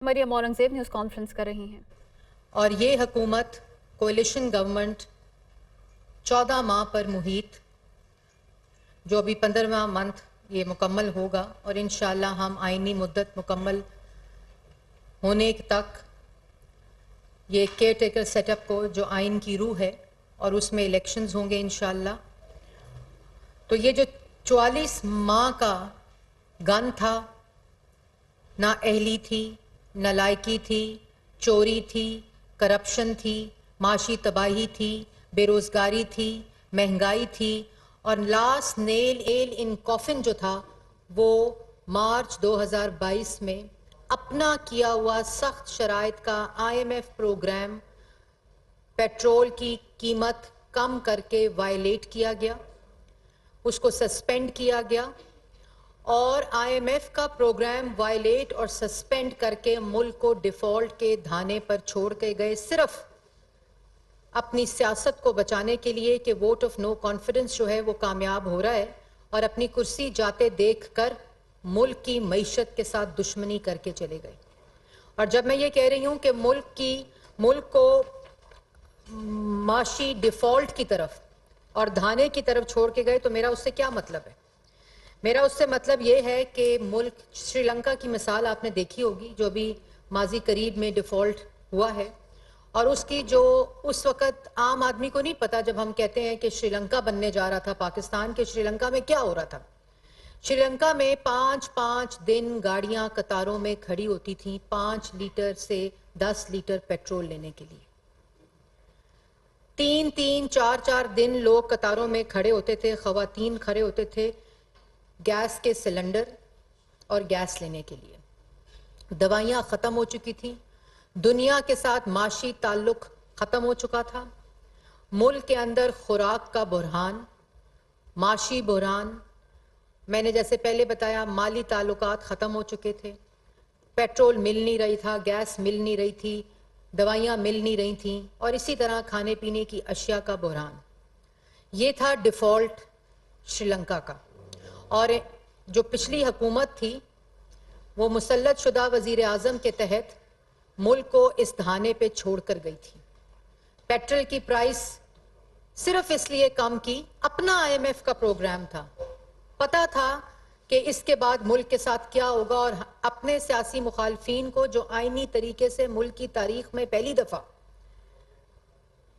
Maryam Aurangzeb news conference کر رہی ہیں۔ اور یہ حکومت کولیشن گورنمنٹ 14 ماہ پر محیط، جو ابھی 15واں منتھ یہ مکمل ہوگا، اور انشاءاللہ ہم آئینی مدت مکمل ہونے تک یہ کیئر ٹیکر سیٹ اپ کو جو آئین کی روح ہے، اور اس میں الیکشنز ہوں گے انشاءاللہ۔ تو یہ جو 44 ماہ کا گن تھا، نہ اہلی تھی، نہ لائقی تھی، چوری تھی، کرپشن تھی، معاشی تباہی تھی، بے روزگاری تھی، مہنگائی تھی، اور لاسٹ نیل ان کافن جو تھا وہ مارچ 2022 میں اپنا کیا ہوا سخت شرائط کا IMF پروگرام پیٹرول کی قیمت کم کر کے وائلیٹ کیا گیا، اس کو سسپینڈ کیا گیا، اور IMF کا پروگرام وائلیٹ اور سسپینڈ کر کے ملک کو ڈیفالٹ کے دھانے پر چھوڑ کے گئے، صرف اپنی سیاست کو بچانے کے لیے کہ ووٹ آف نو کانفیڈنس جو ہے وہ کامیاب ہو رہا ہے، اور اپنی کرسی جاتے دیکھ کر ملک کی معیشت کے ساتھ دشمنی کر کے چلے گئے۔ اور جب میں یہ کہہ رہی ہوں کہ ملک کو معاشی ڈیفالٹ کی طرف اور دھانے کی طرف چھوڑ کے گئے، تو میرا اس سے کیا مطلب ہے؟ میرا اس سے مطلب یہ ہے کہ ملک سری لنکا کی مثال آپ نے دیکھی ہوگی، جو بھی ماضی قریب میں ڈیفالٹ ہوا ہے، اور اس کی جو اس وقت عام آدمی کو نہیں پتا، جب ہم کہتے ہیں کہ سری لنکا بننے جا رہا تھا پاکستان کے، سری لنکا میں کیا ہو رہا تھا۔ سری لنکا میں 5 دن گاڑیاں قطاروں میں کھڑی ہوتی تھیں 5 لیٹر سے 10 لیٹر پیٹرول لینے کے لیے۔ 4 دن لوگ قطاروں میں کھڑے ہوتے تھے، خواتین کھڑے ہوتے تھے گیس کے سلنڈر اور گیس لینے کے لیے۔ دوائیاں ختم ہو چکی تھیں، دنیا کے ساتھ معاشی تعلق ختم ہو چکا تھا، ملک کے اندر خوراک کا بحران، معاشی بحران، میں نے جیسے پہلے بتایا مالی تعلقات ختم ہو چکے تھے، پیٹرول مل نہیں رہی تھا، گیس مل نہیں رہی تھی، دوائیاں مل نہیں رہی تھیں، اور اسی طرح کھانے پینے کی اشیاء کا بحران۔ یہ تھا ڈیفالٹ سری لنکا کا۔ اور جو پچھلی حکومت تھی وہ مسلط شدہ وزیر اعظم کے تحت ملک کو اس دھانے پہ چھوڑ کر گئی تھی۔ پیٹرول کی پرائس صرف اس لیے کم کی، اپنا IMF کا پروگرام تھا، پتا تھا کہ اس کے بعد ملک کے ساتھ کیا ہوگا، اور اپنے سیاسی مخالفین کو جو آئینی طریقے سے ملک کی تاریخ میں پہلی دفعہ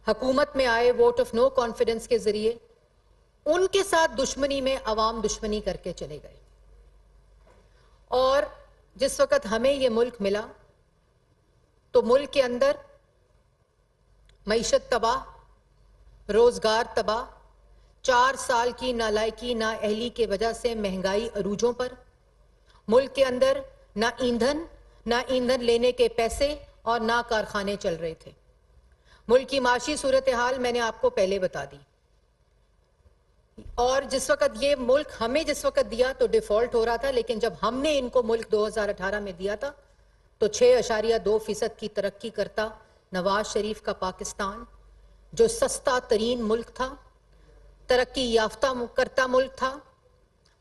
حکومت میں آئے ووٹ آف نو کانفیڈنس کے ذریعے، ان کے ساتھ دشمنی میں عوام دشمنی کر کے چلے گئے۔ اور جس وقت ہمیں یہ ملک ملا تو ملک کے اندر معیشت تباہ، روزگار تباہ، 4 سال کی نالائقی نااہلی کی وجہ سے مہنگائی عروجوں پر، ملک کے اندر نہ ایندھن لینے کے پیسے اور نہ کارخانے چل رہے تھے۔ ملک کی معاشی صورتحال میں نے آپ کو پہلے بتا دی، اور جس وقت یہ ملک ہمیں جس وقت دیا تو ڈیفالٹ ہو رہا تھا، لیکن جب ہم نے ان کو ملک 2018 میں دیا تھا تو 6.2% کی ترقی کرتا نواز شریف کا پاکستان، جو سستا ترین ملک تھا، ترقی یافتہ کرتا ملک تھا،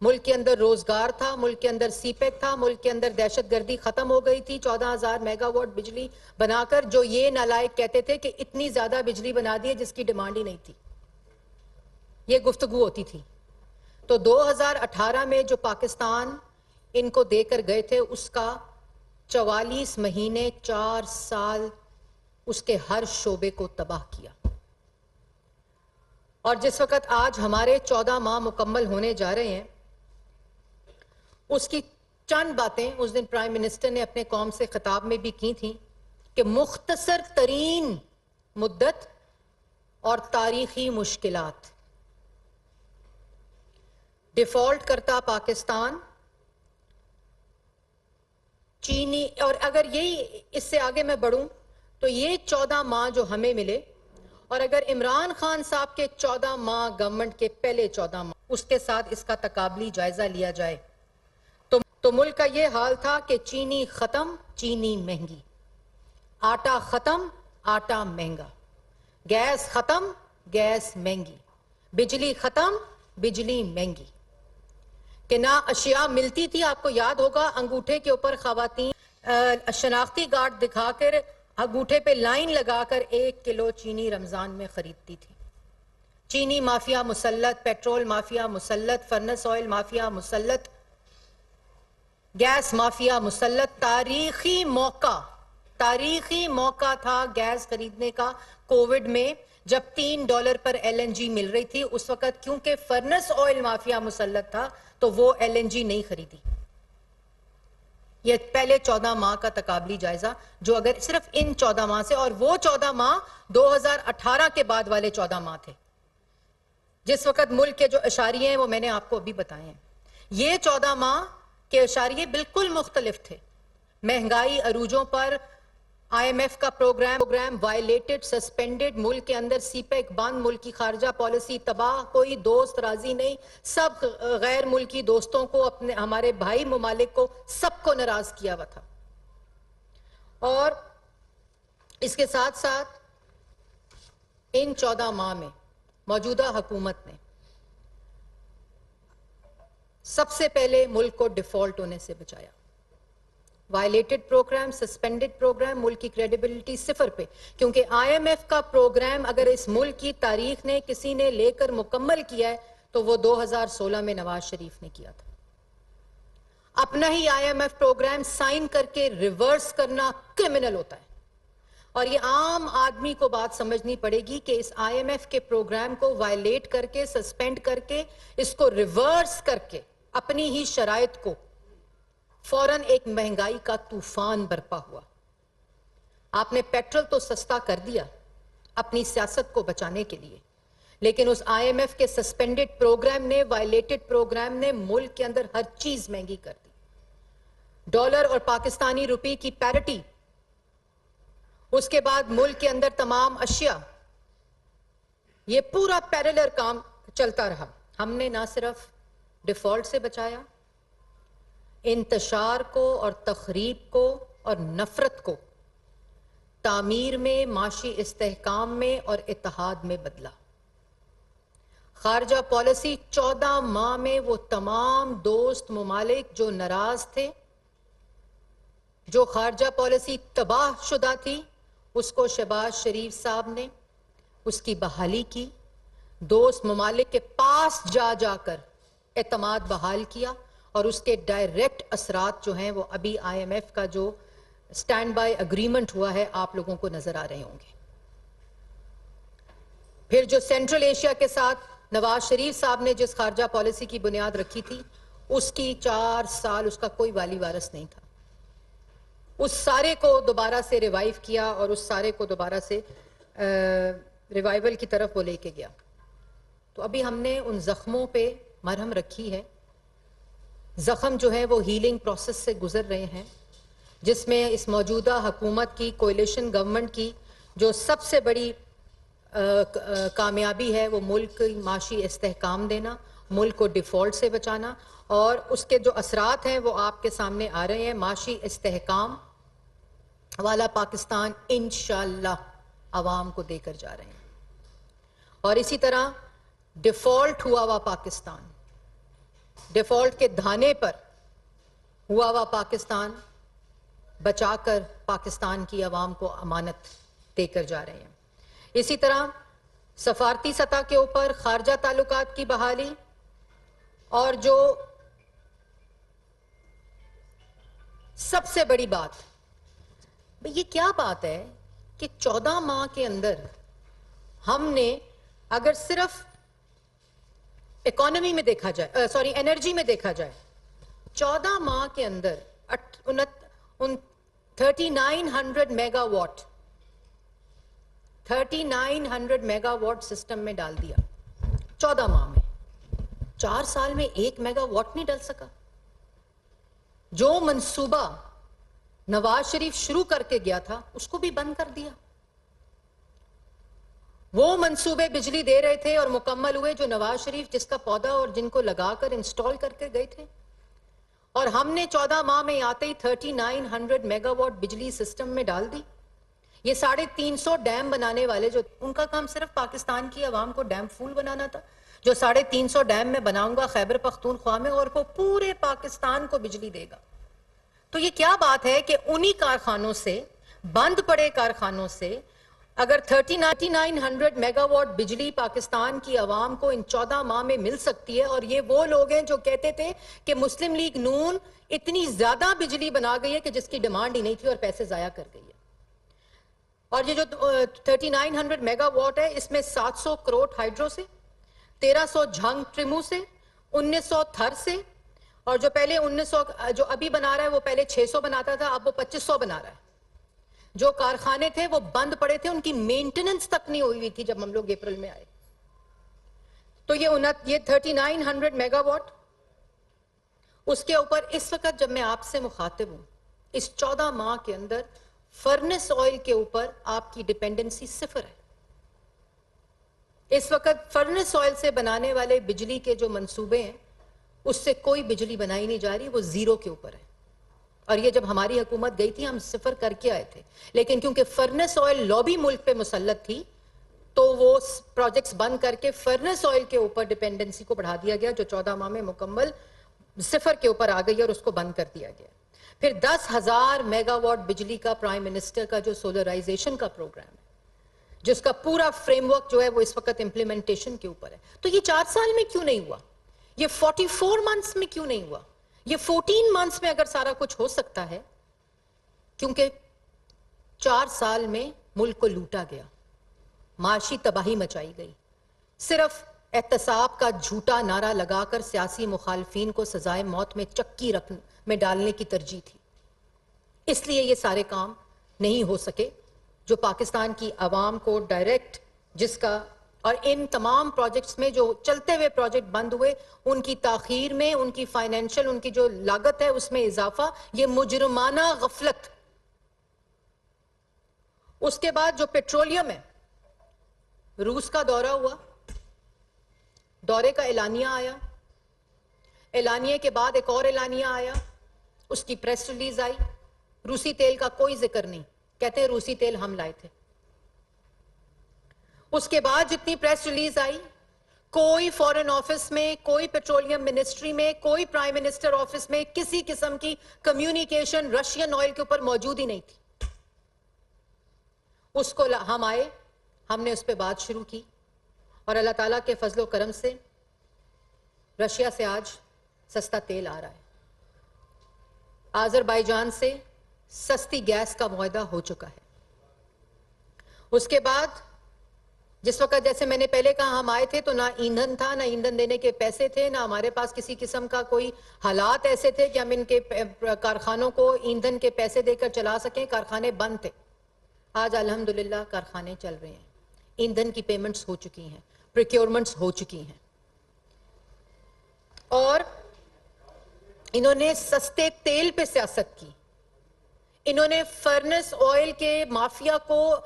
ملک کے اندر روزگار تھا، ملک کے اندر سی پیک تھا، ملک کے اندر دہشت گردی ختم ہو گئی تھی، 14,000 میگا واٹ بجلی بنا کر، جو یہ نالائق کہتے تھے کہ اتنی زیادہ بجلی بنا دی ہے جس کی ڈیمانڈ ہی نہیں تھی، یہ گفتگو ہوتی تھی۔ تو 2018 میں جو پاکستان ان کو دے کر گئے تھے، اس کا 44 مہینے 4 سال اس کے ہر شعبے کو تباہ کیا۔ اور جس وقت آج ہمارے 14 ماہ مکمل ہونے جا رہے ہیں، اس کی چند باتیں اس دن پرائم منسٹر نے اپنے قوم سے خطاب میں بھی کی تھیں کہ مختصر ترین مدت اور تاریخی مشکلات، ڈیفالٹ کرتا پاکستان، چینی، اور اگر یہی اس سے آگے میں بڑھوں تو یہ 14 ماہ جو ہمیں ملے، اور اگر عمران خان صاحب کے 14 ماہ گورنمنٹ کے پہلے 14 ماہ اس کے ساتھ اس کا تقابلی جائزہ لیا جائے تو ملک کا یہ حال تھا کہ چینی ختم، چینی مہنگی، آٹا ختم، آٹا مہنگا، گیس ختم، گیس مہنگی، بجلی ختم، بجلی مہنگی، کہ نہ اشیاء ملتی تھی۔ آپ کو یاد ہوگا انگوٹھے کے اوپر خواتین شناختی کارڈ دکھا کر انگوٹھے پہ لائن لگا کر 1 کلو چینی رمضان میں خریدتی تھی. چینی مافیا مسلط، پیٹرول مافیا مسلط، فرنس آئل مافیا مسلط، گیس مافیا مسلط. تاریخی موقع تھا گیس خریدنے کا کووڈ میں، جب $3 پر LNG مل رہی تھی. اس وقت کیونکہ فرنس آئل مافیا مسلط تھا تو وہ LNG نہیں خریدی. یہ پہلے 14 ماہ کا تقابلی جائزہ جو اگر صرف ان 14 ماہ سے، اور وہ 14 ماہ 2018 کے بعد والے 14 ماہ تھے جس وقت ملک کے جو اشاریے ہیں وہ میں نے آپ کو ابھی بتائے ہیں. یہ 14 ماہ کے اشاریے بالکل مختلف تھے. مہنگائی عروجوں پر، IMF کا پروگرام وائلیٹڈ، سسپینڈڈ، ملک کے اندر سی پیک بند، ملک کی خارجہ پالیسی تباہ، کوئی دوست راضی نہیں، سب غیر ملکی دوستوں کو، اپنے ہمارے بھائی ممالک کو، سب کو ناراض کیا ہوا تھا. اور اس کے ساتھ ساتھ ان 14 ماہ میں موجودہ حکومت نے سب سے پہلے ملک کو ڈیفالٹ ہونے سے بچایا. وائلیٹڈ پروگرام، سسپینڈڈ پروگرام، ملک کی کریڈیبلٹی صفر پہ. کیونکہ IMF کا پروگرام اگر اس ملک کی تاریخ نے کسی نے لے کر مکمل کیا ہے تو وہ 2016 میں نواز شریف نے کیا تھا. اپنا ہی IMF پروگرام سائن کر کے ریورس کرنا کرمنل ہوتا ہے. اور یہ عام آدمی کو بات سمجھنی پڑے گی کہ اس IMF کے پروگرام کو وائلیٹ کر کے، سسپینڈ کر کے، اس کو ریورس کر کے اپنی ہی شرائط کو فوراً ایک مہنگائی کا طوفان برپا ہوا. آپ نے پیٹرول تو سستا کر دیا اپنی سیاست کو بچانے کے لیے، لیکن اس IMF کے سسپینڈڈ پروگرام نے، وائلیٹڈ پروگرام نے ملک کے اندر ہر چیز مہنگی کر دی. ڈالر اور پاکستانی روپی کی پیرٹی، اس کے بعد ملک کے اندر تمام اشیاء، یہ پورا پیرلر کام چلتا رہا. ہم نے نہ صرف ڈیفالٹ سے بچایا، انتشار کو اور تخریب کو اور نفرت کو تعمیر میں، معاشی استحکام میں اور اتحاد میں بدلا. خارجہ پالیسی 14 ماہ میں وہ تمام دوست ممالک جو ناراض تھے، جو خارجہ پالیسی تباہ شدہ تھی، اس کو شہباز شریف صاحب نے اس کی بحالی کی. دوست ممالک کے پاس جا جا کر اعتماد بحال کیا، اور اس کے ڈائریکٹ اثرات جو ہیں وہ ابھی IMF کا جو سٹینڈ بائی اگریمنٹ ہوا ہے آپ لوگوں کو نظر آ رہے ہوں گے. پھر جو سینٹرل ایشیا کے ساتھ نواز شریف صاحب نے جس خارجہ پالیسی کی بنیاد رکھی تھی، اس کی 4 سال اس کا کوئی والی وارث نہیں تھا. اس سارے کو دوبارہ سے ریوائیو کیا اور اس سارے کو دوبارہ سے ریوائیول کی طرف وہ لے کے گیا. تو ابھی ہم نے ان زخموں پہ مرہم رکھی ہے. زخم جو ہے وہ ہیلنگ پروسیس سے گزر رہے ہیں، جس میں اس موجودہ حکومت کی، کولیشن گورنمنٹ کی جو سب سے بڑی کامیابی ہے وہ ملک کی معاشی استحکام دینا، ملک کو ڈیفالٹ سے بچانا، اور اس کے جو اثرات ہیں وہ آپ کے سامنے آ رہے ہیں. معاشی استحکام والا پاکستان انشاءاللہ عوام کو دے کر جا رہے ہیں. اور اسی طرح ڈیفالٹ ہوا ہوا پاکستان، ڈیفالٹ کے دھانے پر ہوا ہوا پاکستان بچا کر پاکستان کی عوام کو امانت دے کر جا رہے ہیں. اسی طرح سفارتی سطح کے اوپر خارجہ تعلقات کی بحالی، اور جو سب سے بڑی بات، یہ کیا بات ہے کہ 14 ماہ کے اندر ہم نے اگر صرف اکانومی میں دیکھا جائے، انرجی میں دیکھا جائے، 14 ماہ کے اندر 3900 mega what 3900 mega what system میں ڈال دیا 14 ماہ میں. 4 سال میں 1 میگا واٹ نہیں ڈل سکا. جو منصوبہ نواز شریف شروع کر کے گیا تھا اس کو بھی بند کر دیا. وہ منصوبے بجلی دے رہے تھے اور مکمل ہوئے جو نواز شریف جس کا پودا اور جن کو لگا کر انسٹال کر کے گئے تھے. اور ہم نے 14 ماہ میں آتے ہی 3900 میگا واٹ بجلی سسٹم میں ڈال دی. یہ 350 ڈیم بنانے والے جو ان کا کام صرف پاکستان کی عوام کو ڈیم فول بنانا تھا. جو 350 ڈیم میں بناؤں گا خیبر پختونخوا میں، اور وہ پورے پاکستان کو بجلی دے گا. تو یہ کیا بات ہے کہ انہی کارخانوں سے, بند پڑے کارخانوں سے اگر 3900 میگا واٹ بجلی پاکستان کی عوام کو ان 14 ماہ میں مل سکتی ہے, اور یہ وہ لوگ ہیں جو کہتے تھے کہ مسلم لیگ نون اتنی زیادہ بجلی بنا گئی ہے کہ جس کی ڈیمانڈ ہی نہیں تھی اور پیسے ضائع کر گئی ہے. اور یہ جو 3900 میگا واٹ ہے, اس میں 700 کروڑ ہائیڈرو سے, 1300 جھنگ ٹریمو سے, 1900 تھر سے, اور جو پہلے 1900 جو ابھی بنا رہا ہے وہ پہلے 600 بناتا تھا, اب وہ 2500 بنا رہا ہے. جو کارخانے تھے وہ بند پڑے تھے, ان کی مینٹیننس تک نہیں ہوئی تھی جب ہم لوگ اپریل میں آئے. تو یہ 3900 میگا واٹ, اس کے اوپر اس وقت جب میں آپ سے مخاطب ہوں, اس 14 ماہ کے اندر فرنس آئل کے اوپر آپ کی ڈیپینڈنسی 0 ہے. اس وقت فرنس آئل سے بنانے والے بجلی کے جو منصوبے ہیں اس سے کوئی بجلی بنائی نہیں جا رہی, وہ 0 کے اوپر ہے. اور یہ جب ہماری حکومت گئی تھی ہم 0 کر کے آئے تھے, لیکن کیونکہ فرنس آئل لابی ملک پہ مسلط تھی تو وہ پروجیکٹس بند کر کے فرنس آئل کے اوپر ڈیپینڈنسی کو بڑھا دیا گیا, جو 14 ماہ میں مکمل 0 کے اوپر آ گئی اور اس کو بند کر دیا گیا. پھر 10,000 میگا واٹ بجلی کا پرائم منسٹر کا جو سولرائزیشن کا پروگرام ہے, جس کا پورا فریم ورک جو ہے وہ اس وقت امپلیمنٹیشن کے اوپر ہے. تو یہ 4 سال میں کیوں نہیں ہوا؟ یہ 44 منتھس میں کیوں نہیں ہوا؟ یہ 14 منتھس میں اگر سارا کچھ ہو سکتا ہے, کیونکہ 4 سال میں ملک کو لوٹا گیا, معاشی تباہی مچائی گئی. صرف احتساب کا جھوٹا نعرہ لگا کر سیاسی مخالفین کو سزائے موت میں چکی میں ڈالنے کی ترجیح تھی. اس لیے یہ سارے کام نہیں ہو سکے جو پاکستان کی عوام کو ڈائریکٹ, جس کا, اور ان تمام پروجیکٹس میں جو چلتے ہوئے پروجیکٹ بند ہوئے ان کی تاخیر میں, ان کی فائنینشل, ان کی جو لاگت ہے اس میں اضافہ, یہ مجرمانہ غفلت. اس کے بعد جو پیٹرولیم ہے, روس کا دورہ ہوا, دورے کا اعلانیہ آیا, اعلانیے کے بعد ایک اور اعلانیہ آیا, اس کی پریس ریلیز آئی, روسی تیل کا کوئی ذکر نہیں, کہتے ہیں روسی تیل ہم لائے تھے. اس کے بعد جتنی پریس ریلیز آئی, کوئی فورن آفس میں, کوئی پیٹرولیم منسٹری میں, کوئی پرائم منسٹر آفس میں کسی قسم کی کمیونیکیشن رشین آئل کے اوپر موجود ہی نہیں تھی. اس کو ہم آئے, ہم نے اس پہ بات شروع کی, اور اللہ تعالیٰ کے فضل و کرم سے رشیا سے آج سستا تیل آ رہا ہے. آذربائیجان سے سستی گیس کا معاہدہ ہو چکا ہے. اس کے بعد جس وقت, جیسے میں نے پہلے کہا, ہم آئے تھے تو نہ ایندھن تھا, نہ ایندھن دینے کے پیسے تھے, نہ ہمارے پاس کسی قسم کا کوئی حالات ایسے تھے کہ ہم ان کے کارخانوں کو ایندھن کے پیسے دے کر چلا سکیں. کارخانے بند تھے. آج الحمدللہ کارخانے چل رہے ہیں, ایندھن کی پیمنٹس ہو چکی ہیں, پریکیورمنٹس ہو چکی ہیں, اور انہوں نے سستے تیل پہ سیاست کی. انہوں نے فرنس آئل کے مافیا کو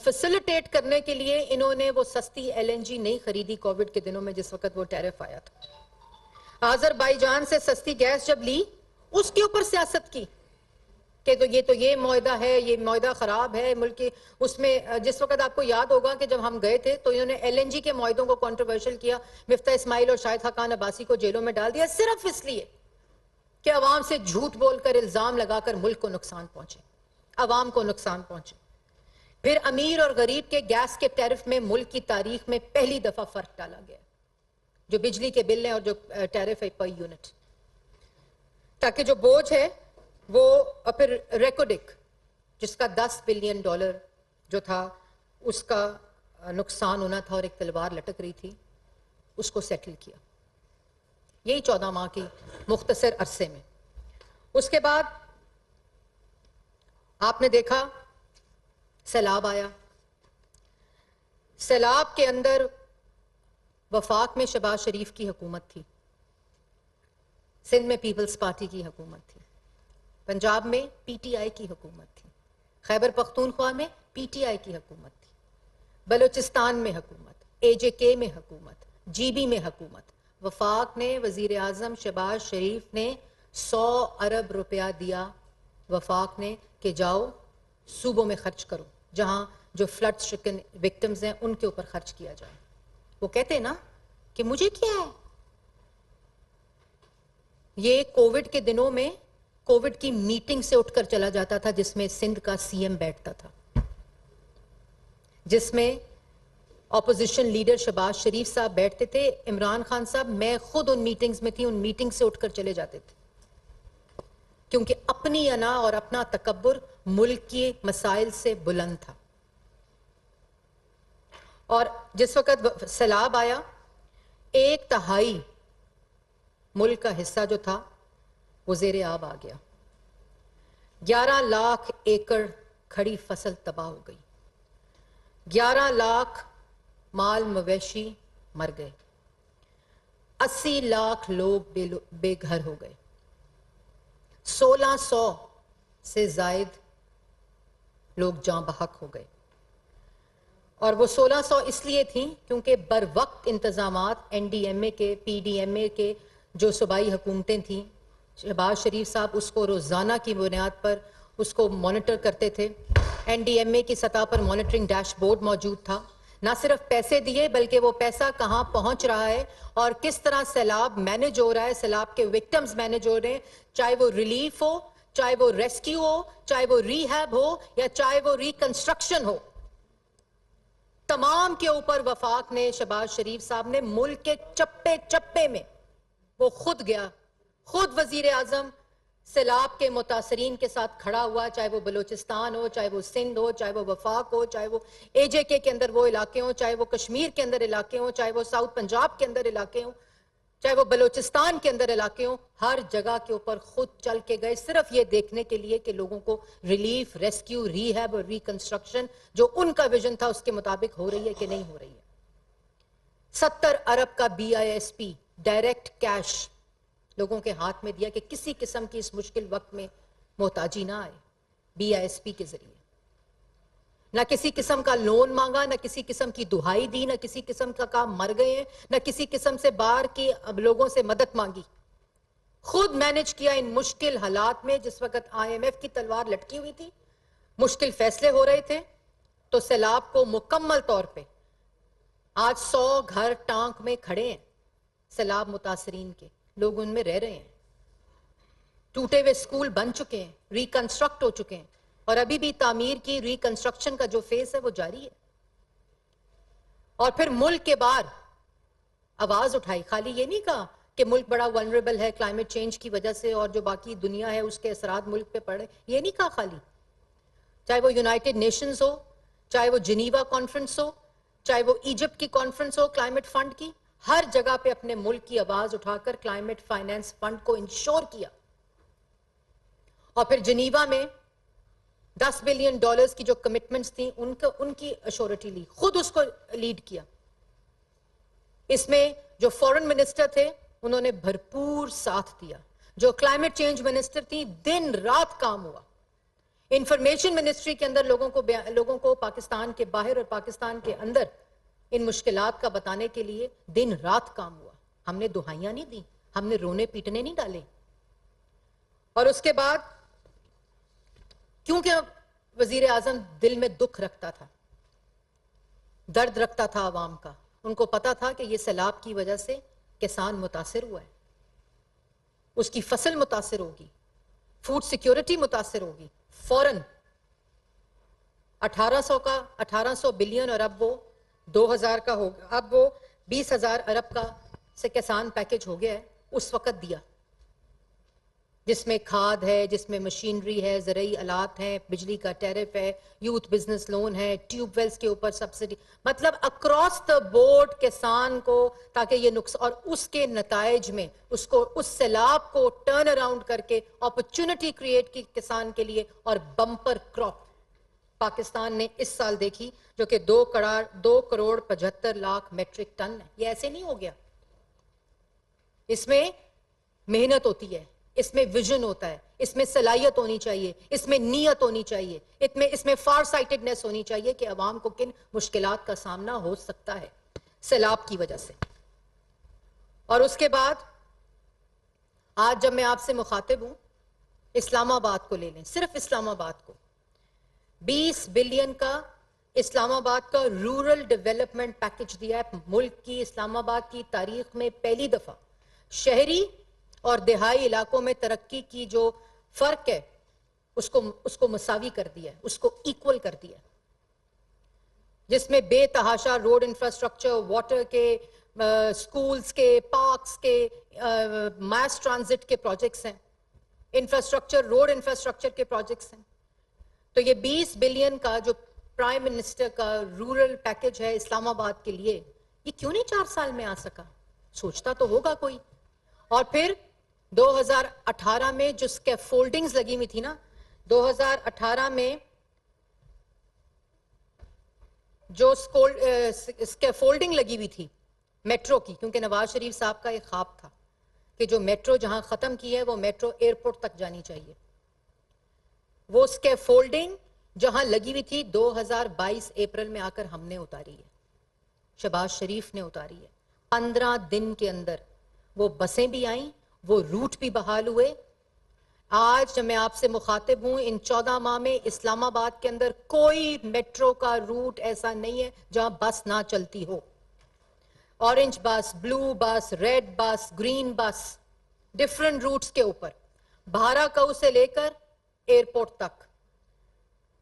فیسیلیٹیٹ کرنے کے لیے انہوں نے وہ سستی ایل این جی نہیں خریدی کووڈ کے دنوں میں جس وقت وہ ٹیرف آیا تھا. آذربائیجان سے سستی گیس جب لی, اس کے اوپر سیاست کی کہ تو یہ معاہدہ ہے, یہ معاہدہ خراب ہے ملک کی. اس میں جس وقت آپ کو یاد ہوگا کہ جب ہم گئے تھے تو انہوں نے ایل این جی کے معاہدوں کو کنٹروورشل کیا, مفتاح اسماعیل اور شاہد خاقان عباسی کو جیلوں میں ڈال دیا, صرف اس لیے کہ عوام سے جھوٹ بول کر, الزام لگا کر ملک کو نقصان پہنچے, عوام کو نقصان پہنچے. پھر امیر اور غریب کے گیس کے ٹیرف میں ملک کی تاریخ میں پہلی دفعہ فرق ڈالا گیا, جو بجلی کے بل ہیں اور جو ٹیرف ہے پر یونٹ, تاکہ جو بوجھ ہے وہ, اور پھر ریکوڈک جس کا $10 بلین جو تھا اس کا نقصان ہونا تھا اور ایک تلوار لٹک رہی تھی, اس کو سیٹل کیا. یہی 14 ماہ کی مختصر عرصے میں. اس کے بعد آپ نے دیکھا سیلاب آیا. سیلاب کے اندر وفاق میں شہباز شریف کی حکومت تھی, سندھ میں پیپلز پارٹی کی حکومت تھی, پنجاب میں پی ٹی آئی کی حکومت تھی, خیبر پختونخوا میں پی ٹی آئی کی حکومت تھی, بلوچستان میں حکومت, اے جے کے میں حکومت, جی بی میں حکومت. وفاق نے, وزیر اعظم شہباز شریف نے 100 ارب روپیہ دیا وفاق نے کہ جاؤ صوبوں میں خرچ کرو, جہاں جو فلڈ شکن وکٹمز ہیں ان کے اوپر خرچ کیا جائے. وہ کہتے ہیں نا کہ مجھے کیا ہے, یہ کووڈ کے دنوں میں کووڈ کی میٹنگ سے اٹھ کر چلا جاتا تھا جس میں سندھ کا سی ایم بیٹھتا تھا, جس میں اپوزیشن لیڈر شہباز شریف صاحب بیٹھتے تھے, عمران خان صاحب, میں خود ان میٹنگز میں تھی, ان میٹنگ سے اٹھ کر چلے جاتے تھے, کیونکہ اپنی انا اور اپنا تکبر ملک کے مسائل سے بلند تھا. اور جس وقت سیلاب آیا, 1/3 ملک کا حصہ جو تھا وہ زیر آب آ گیا. 11 لاکھ ایکڑ کھڑی فصل تباہ ہو گئی, 11 لاکھ مال مویشی مر گئے, 80 لاکھ لوگ بے گھر ہو گئے, 1600 سے زائد لوگ جاں بحق ہو گئے. اور وہ 1600 اس لیے تھیں کیونکہ بر وقت انتظامات این ڈی ایم اے کے, پی ڈی ایم اے کے جو صوبائی حکومتیں تھیں, شہباز شریف صاحب اس کو روزانہ کی بنیاد پر اس کو مانیٹر کرتے تھے. این ڈی ایم اے کی سطح پر مانیٹرنگ ڈیش بورڈ موجود تھا. نہ صرف پیسے دیے بلکہ وہ پیسہ کہاں پہنچ رہا ہے اور کس طرح سیلاب مینج ہو رہا ہے, سیلاب کے وکٹمز مینج ہو رہے ہیں, چاہے وہ ریلیف ہو, چاہے وہ ریسکیو ہو, چاہے وہ ریہیب ہو یا چاہے وہ ریکنسٹرکشن ہو. تمام کے اوپر وفاق نے, شہباز شریف صاحب نے ملک کے چپے چپے میں وہ خود گیا, خود وزیر اعظم سیلاب کے متاثرین کے ساتھ کھڑا ہوا, چاہے وہ بلوچستان ہو, چاہے وہ سندھ ہو, چاہے وہ وفاق ہو, چاہے وہ اے جے کے اندر وہ علاقے ہوں, چاہے وہ کشمیر کے اندر علاقے ہوں, چاہے وہ ساؤتھ پنجاب کے اندر علاقے ہوں, چاہے وہ بلوچستان کے اندر علاقے ہوں, ہر جگہ کے اوپر خود چل کے گئے, صرف یہ دیکھنے کے لیے کہ لوگوں کو ریلیف, ریسکیو, ریہیب اور ریکنسٹرکشن جو ان کا ویژن تھا اس کے مطابق ہو رہی ہے کہ نہیں ہو رہی ہے. 70 ارب کا BISP ڈائریکٹ کیش لوگوں کے ہاتھ میں دیا کہ کسی قسم کی اس مشکل وقت میں محتاجی نہ آئے. BISP کے ذریعے نہ کسی قسم کا لون مانگا, نہ کسی قسم کی دہائی دی, نہ کسی قسم کا کام مر گئے ہیں, نہ کسی قسم سے باہر کے اب لوگوں سے مدد مانگی. خود مینج کیا ان مشکل حالات میں جس وقت IMF کی تلوار لٹکی ہوئی تھی, مشکل فیصلے ہو رہے تھے. تو سیلاب کو مکمل طور پہ آج 100 گھر ٹانک میں کھڑے ہیں سیلاب متاثرین کے, لوگ ان میں رہ رہے ہیں. ٹوٹے ہوئے سکول بن چکے ہیں, ریکنسٹرکٹ ہو چکے ہیں, اور ابھی بھی تعمیر کی ریکنسٹرکشن کا جو فیز ہے وہ جاری ہے. اور پھر ملک کے باہر آواز اٹھائی, خالی یہ نہیں کہا کہ ملک بڑا ولنریبل ہے کلائمیٹ چینج کی وجہ سے اور جو باقی دنیا ہے اس کے اثرات ملک پہ پڑے, یہ نہیں کہا خالی. چاہے وہ یونائٹڈ نیشنز ہو, چاہے وہ جنیوا کانفرنس ہو, چاہے وہ ایجپٹ کی کانفرنس ہو کلائمیٹ فنڈ کی, ہر جگہ پہ اپنے ملک کی آواز اٹھا کر کلائمیٹ فائنانس فنڈ کو انشور کیا. اور پھر جنیوا میں $10 بلین کی جو کمٹمنٹس تھیں ان کی اشورٹی لی, خود اس کو لیڈ کیا. اس میں جو فورن منسٹر تھے انہوں نے بھرپور ساتھ دیا, جو کلائمیٹ چینج منسٹر تھی دن رات کام ہوا. انفارمیشن منسٹری کے اندر لوگوں کو پاکستان کے باہر اور پاکستان کے اندر ان مشکلات کا بتانے کے لیے دن رات کام ہوا. ہم نے دہائیاں نہیں دی, ہم نے رونے پیٹنے نہیں ڈالے. اور اس کے بعد کیونکہ وزیر اعظم دل میں دکھ رکھتا تھا, درد رکھتا تھا عوام کا, ان کو پتا تھا کہ یہ سیلاب کی وجہ سے کسان متاثر ہوا ہے, اس کی فصل متاثر ہوگی, فوڈ سیکیورٹی متاثر ہوگی. فوراً 1800 بلین اور اب وہ 2000 کا ہوگا, اب وہ 20,000 ارب کا سے کسان پیکج ہو گیا ہے, اس وقت دیا, جس میں کھاد ہے, جس میں مشینری ہے, زرعی آلات ہیں, بجلی کا ٹیرف ہے, یوتھ بزنس لون ہے, ٹیوب ویلز کے اوپر سبسڈی, مطلب اکراس دا بورڈ کسان کو, تاکہ یہ نقصان اور اس کے نتائج میں اس سیلاب کو ٹرن اراؤنڈ کر کے اپرچونٹی کریٹ کی کسان کے لیے, اور بمپر کراپ پاکستان نے اس سال دیکھی جو کہ 2,75,00,000 میٹرک ٹن ہے. یہ ایسے نہیں ہو گیا, اس میں محنت ہوتی ہے, اس میں ویژن ہوتا ہے, اس میں صلاحیت ہونی چاہیے, اس میں نیت ہونی چاہیے, اس میں فار سائٹڈنس ہونی چاہیے کہ عوام کو کن مشکلات کا سامنا ہو سکتا ہے سیلاب کی وجہ سے. اور اس کے بعد آج جب میں آپ سے مخاطب ہوں, اسلام آباد کو لے لیں, صرف اسلام آباد کو 20 بلین کا اسلام آباد کا رورل ڈیولپمنٹ پیکج دیا ہے. ملک کی, اسلام آباد کی تاریخ میں پہلی دفعہ شہری اور دہائی علاقوں میں ترقی کی جو فرق ہے اس کو مساوی کر دیا ہے, اس کو ایکول کر دیا ہے, جس میں بے تحاشا روڈ انفراسٹرکچر, واٹر کے, سکولز کے, پارکس کے, ماس ٹرانزٹ کے پروجیکٹس ہیں, انفراسٹرکچر, روڈ انفراسٹرکچر کے پروجیکٹس ہیں. تو یہ 20 بلین کا جو پرائم منسٹر کا رورل پیکج ہے اسلام آباد کے لیے, یہ کیوں نہیں 4 سال میں آ سکا؟ سوچتا تو ہوگا کوئی. اور پھر 2018 میں جو اسکیفولڈنگز لگی ہوئی تھی نا, 2018 میں جو اسکیفولڈنگ لگی ہوئی تھی میٹرو کی, کیونکہ نواز شریف صاحب کا ایک خواب تھا کہ جو میٹرو جہاں ختم کی ہے وہ میٹرو ایئرپورٹ تک جانی چاہیے, وہ اسکیفولڈنگ جہاں لگی ہوئی تھی 2022 اپریل میں آ کر ہم نے اتاری ہے, شہباز شریف نے اتاری ہے. 15 دن کے اندر وہ بسیں بھی آئیں, وہ روٹ بھی بحال ہوئے. آج جب میں آپ سے مخاطب ہوں, ان 14 ماہ میں اسلام آباد کے اندر کوئی میٹرو کا روٹ ایسا نہیں ہے جہاں بس نہ چلتی ہو. اورنج بس, بلو بس, ریڈ بس, گرین بس, ڈفرنٹ روٹس کے اوپر, بھارا کاؤ سے لے کر ایئرپورٹ تک,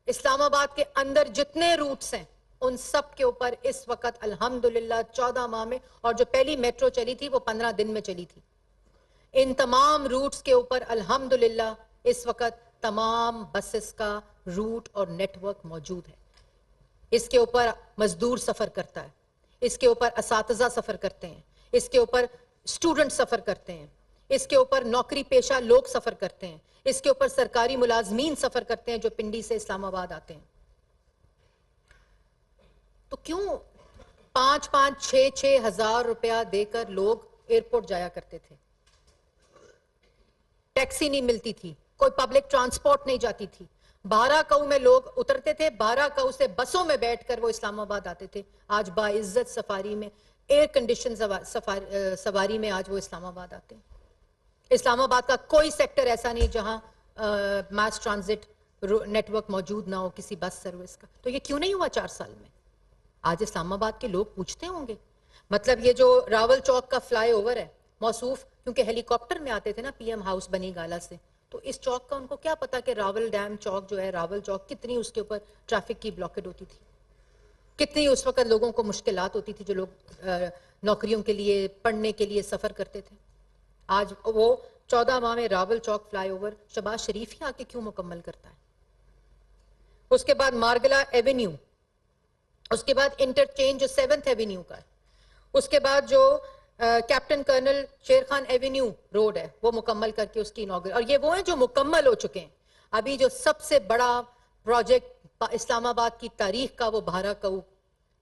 اسلام آباد کے اندر جتنے روٹس ہیں ان سب کے اوپر اس وقت الحمدللہ 14 ماہ میں, اور جو پہلی میٹرو چلی تھی وہ 15 دن میں چلی تھی, ان تمام روٹس کے اوپر الحمدللہ اس وقت تمام بسز کا روٹ اور نیٹ ورک موجود ہے. اس کے اوپر مزدور سفر کرتا ہے, اس کے اوپر اساتذہ سفر کرتے ہیں, اس کے اوپر اسٹوڈنٹ سفر کرتے ہیں, اس کے اوپر نوکری پیشہ لوگ سفر کرتے ہیں, اس کے اوپر سرکاری ملازمین سفر کرتے ہیں جو پنڈی سے اسلام آباد آتے ہیں. تو کیوں 5-6 ہزار روپیہ دے کر لوگ ایئرپورٹ جایا کرتے تھے؟ ٹیکسی نہیں ملتی تھی, کوئی پبلک ٹرانسپورٹ نہیں جاتی تھی, بارہ کاؤ میں لوگ اترتے تھے, بارہ کاؤ سے بسوں میں بیٹھ کر وہ اسلام آباد آتے تھے. آج باعزت سفاری میں, ایئر کنڈیشن سواری میں آج وہ اسلام آباد آتے ہیں. اسلام آباد کا کوئی سیکٹر ایسا نہیں جہاں ماس ٹرانزٹ نیٹ ورک موجود نہ ہو کسی بس سروس کا. تو یہ کیوں نہیں ہوا 4 سال میں؟ آج اسلام آباد کے لوگ پوچھتے ہوں گے. مطلب یہ جو راول چوک کا فلائی اوور ہے, موصوف کیونکہ ہیلی کاپٹر میں آتے تھے نا پی ایم ہاؤس بنی گالا سے, تو اس چوک کا ان کو کیا پتا کہ راول ڈیم چوک جو ہے, راول چوک کتنی اس کے اوپر ٹریفک کی بلاکڈ ہوتی تھی, کتنی اس وقت لوگوں کو مشکلات ہوتی تھی جو لوگ نوکریوں کے لیے, پڑھنے کے لیے سفر کرتے تھے. آج وہ 14 ماہ میں راول چوک فلائی اوور شہباز شریف ہی آ کے کیوں مکمل کرتا ہے؟ اس کے بعد مارگلا ایونیو, اس کے بعد انٹرچینج جو 7th ایونیو کا ہے, اس کے بعد جو captain colonel Sher Khan avenue road ہے وہ مکمل کر کے اس کی انوگریشن. اور یہ وہ ہیں جو مکمل ہو چکے ہیں. ابھی جو سب سے بڑا پروجیکٹ اسلام آباد کی تاریخ کا وہ بھارا کاؤ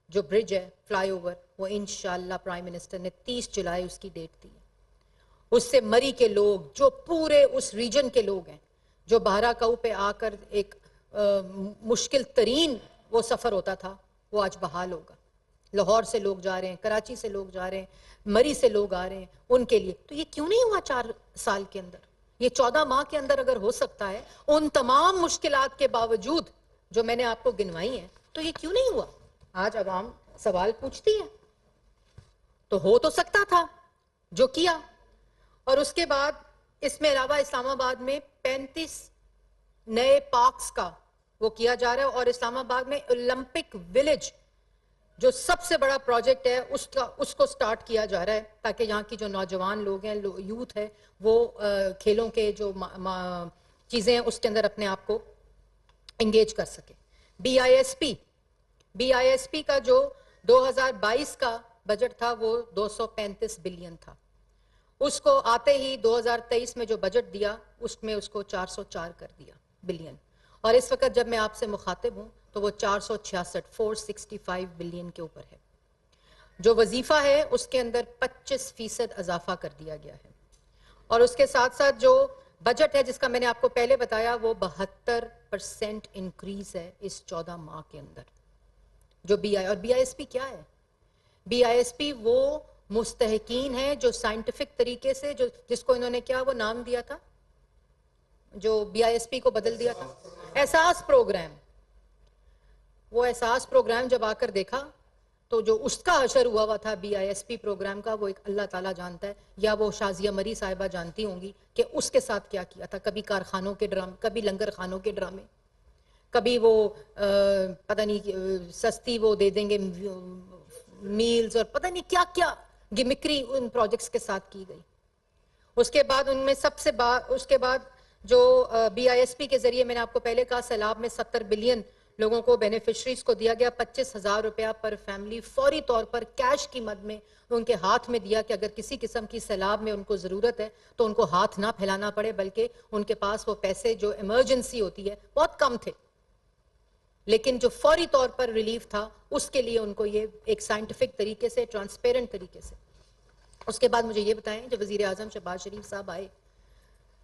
جو برج ہے, فلائی اوور, وہ انشاءاللہ پرائم منسٹر نے 30 جولائی اس کی ڈیٹ دی ہے. اس سے مری کے لوگ, جو پورے اس ریجن کے لوگ ہیں, جو بھارا کاؤ پہ آ کر ایک مشکل ترین وہ سفر ہوتا تھا, وہ آج بحال ہوگا. لاہور سے لوگ جا رہے ہیں, کراچی سے لوگ جا رہے ہیں, مری سے لوگ آ رہے ہیں ان کے لیے. تو یہ کیوں نہیں ہوا 4 سال کے اندر؟ یہ 14 ماہ کے اندر اگر ہو سکتا ہے ان تمام مشکلات کے باوجود جو میں نے آپ کو گنوائی ہیں, تو یہ کیوں نہیں ہوا؟ آج عوام سوال پوچھتی ہے. تو ہو تو سکتا تھا جو کیا. اور اس کے بعد اس میں علاوہ اسلام آباد میں 35 نئے پارکس کا وہ کیا جا رہا ہے, اور اسلام آباد میں اولمپک ولیج جو سب سے بڑا پروجیکٹ ہے اس کو سٹارٹ کیا جا رہا ہے, تاکہ یہاں کی جو نوجوان لوگ ہیں, یوتھ ہے, وہ کھیلوں کے جو چیزیں ہیں اس کے اندر اپنے آپ کو انگیج کر سکے. بی آئی ایس پی کا جو 2022 کا بجٹ تھا وہ 235 بلین تھا. اس کو آتے ہی 2023 میں جو بجٹ دیا اس میں اس کو 404 کر دیا بلین. اور اس وقت جب میں آپ سے مخاطب ہوں تو وہ 465 بلین کے اوپر ہے. جو وظیفہ ہے اس کے اندر 25% اضافہ کر دیا گیا ہے. اور اس کے ساتھ ساتھ جو بجٹ ہے جس کا میں نے آپ کو پہلے بتایا وہ 72% انکریز ہے اس 14 ماہ کے اندر. جو بی آئی ایس پی کیا ہے؟ بی آئی ایس پی وہ مستحقین ہیں جو سائنٹیفک طریقے سے جس کو انہوں نے کیا وہ نام دیا تھا, جو بی آئی ایس پی کو بدل دیا تھا, احساس پروگرام. وہ احساس پروگرام جب آ کر دیکھا تو جو اس کا حشر ہوا تھا BISP پروگرام کا، وہ ایک اللہ تعالیٰ جانتا ہے، یا وہ شازیہ مری صاحبہ جانتی ہوں گی کہ اس کے ساتھ کیا کیا تھا. کبھی کارخانوں کے ڈرامے، کبھی لنگر خانوں کے ڈرامے، کبھی وہ پتہ نہیں سستی وہ دے دیں گے میلز، اور پتہ نہیں کیا کیا گمکری ان پروجیکٹس کے ساتھ کی گئی. اس کے بعد ان میں اس کے بعد جو BISP کے ذریعے، میں نے آپ کو پہلے کہا سیلاب میں 70 بلین لوگوں کو بینیفیشریز کو دیا گیا، 25,000 روپیہ پر فیملی فوری طور پر کیش کی مد میں ان کے ہاتھ میں دیا کہ اگر کسی قسم کی سیلاب میں ان کو ضرورت ہے تو ان کو ہاتھ نہ پھیلانا پڑے، بلکہ ان کے پاس وہ پیسے جو ایمرجنسی ہوتی ہے بہت کم تھے، لیکن جو فوری طور پر ریلیف تھا اس کے لیے ان کو یہ ایک سائنٹیفک طریقے سے، ٹرانسپیرنٹ طریقے سے. اس کے بعد مجھے یہ بتائیں، جب وزیر اعظم شہباز شریف صاحب آئے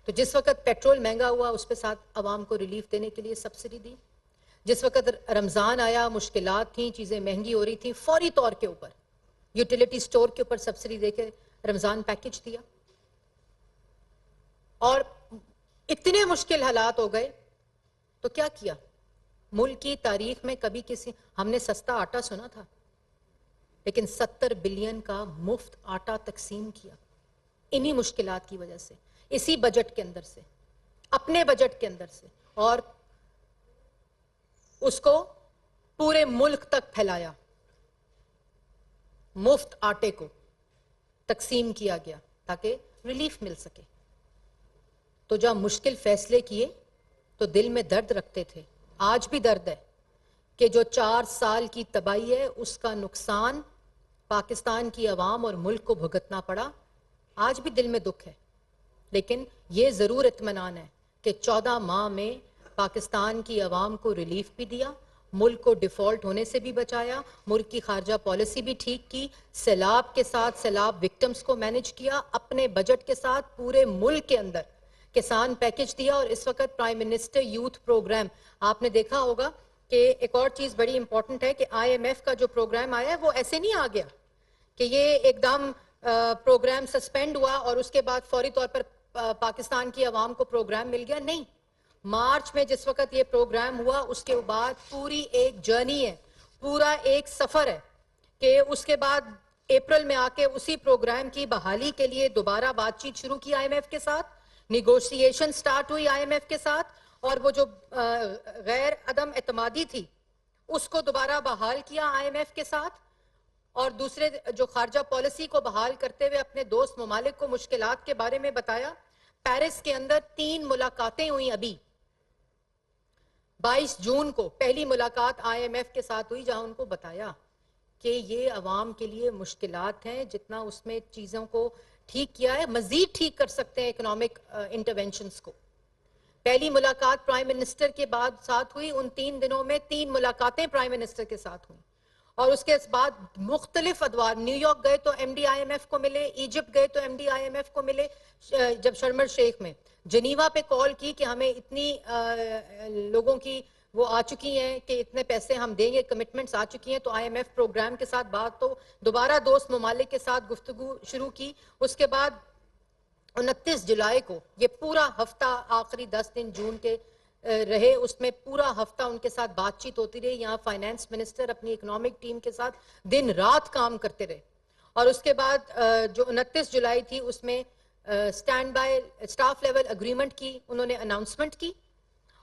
تو جس وقت پیٹرول مہنگا ہوا اس پہ ساتھ عوام کو ریلیف دینے کے لیے سبسڈی دی. جس وقت رمضان آیا، مشکلات تھیں، چیزیں مہنگی ہو رہی تھیں، فوری طور کے اوپر یوٹیلیٹی سٹور کے اوپر سبسڈی دے کے رمضان پیکج دیا. اور اتنے مشکل حالات ہو گئے تو کیا کیا؟ ملک کی تاریخ میں کبھی ہم نے سستا آٹا سنا تھا، لیکن 70 بلین کا مفت آٹا تقسیم کیا انہی مشکلات کی وجہ سے، اسی بجٹ کے اندر سے، اپنے بجٹ کے اندر سے، اور اس کو پورے ملک تک پھیلایا. مفت آٹے کو تقسیم کیا گیا تاکہ ریلیف مل سکے. تو جب مشکل فیصلے کیے تو دل میں درد رکھتے تھے، آج بھی درد ہے کہ جو 4 سال کی تباہی ہے اس کا نقصان پاکستان کی عوام اور ملک کو بھگتنا پڑا. آج بھی دل میں دکھ ہے، لیکن یہ ضرور اطمینان ہے کہ 14 ماہ میں پاکستان کی عوام کو ریلیف بھی دیا، ملک کو ڈیفالٹ ہونے سے بھی بچایا، ملک کی خارجہ پالیسی بھی ٹھیک کی، سیلاب کے ساتھ سیلاب وکٹمز کو مینج کیا، اپنے بجٹ کے ساتھ پورے ملک کے اندر کسان پیکج دیا. اور اس وقت پرائم منسٹر یوتھ پروگرام، آپ نے دیکھا ہوگا کہ ایک اور چیز بڑی امپورٹنٹ ہے کہ IMF کا جو پروگرام آیا ہے وہ ایسے نہیں آ گیا کہ یہ ایک دم پروگرام سسپینڈ ہوا اور اس کے بعد فوری طور پر پاکستان کی عوام کو پروگرام مل گیا. نہیں، مارچ میں جس وقت یہ پروگرام ہوا اس کے بعد پوری ایک جرنی ہے، پورا ایک سفر ہے کہ اس کے بعد اپریل میں آ کے اسی پروگرام کی بحالی کے لیے دوبارہ بات چیت شروع کی IMF کے ساتھ، نیگوشیشن سٹارٹ ہوئی IMF کے ساتھ، اور وہ جو غیر عدم اعتمادی تھی اس کو دوبارہ بحال کیا IMF کے ساتھ، اور دوسرے جو خارجہ پالیسی کو بحال کرتے ہوئے اپنے دوست ممالک کو مشکلات کے بارے میں بتایا. پیرس کے اندر 3 ملاقاتیں ہوئیں، ابھی 22 جون کو پہلی ملاقات IMF کے ساتھ ہوئی جہاں ان کو بتایا کہ یہ عوام کے لیے مشکلات ہیں، جتنا اس میں چیزوں کو ٹھیک کیا ہے مزید ٹھیک کر سکتے ہیں اکنامک انٹرونشنز کو. پہلی ملاقات پرائم منسٹر کے بعد ساتھ ہوئی، ان 3 دنوں میں 3 ملاقاتیں پرائم منسٹر کے ساتھ ہوئیں، اور اس کے بعد مختلف ادوار، نیو یارک گئے تو MD IMF کو ملے، ایجپٹ گئے تو MD IMF کو ملے، جب شرم الشیخ میں جنیوا پہ کال کی کہ ہمیں اتنی لوگوں کی وہ آ چکی ہیں کہ اتنے پیسے ہم دیں گے، کمٹمنٹس آ چکی ہیں، تو IMF پروگرام کے ساتھ بات، تو دوبارہ دوست ممالک کے ساتھ گفتگو شروع کی. اس کے بعد 29 جولائی کو یہ پورا ہفتہ، آخری 10 دن جون کے رہے، اس میں پورا ہفتہ ان کے ساتھ بات چیت ہوتی رہی. یہاں فائنانس منسٹر اپنی اکنامک ٹیم کے ساتھ دن رات کام کرتے رہے. اور اس کے بعد جو 29 جولائی تھی اس میں stand by staff level agreement کی انہوں نے اناؤنسمنٹ کی.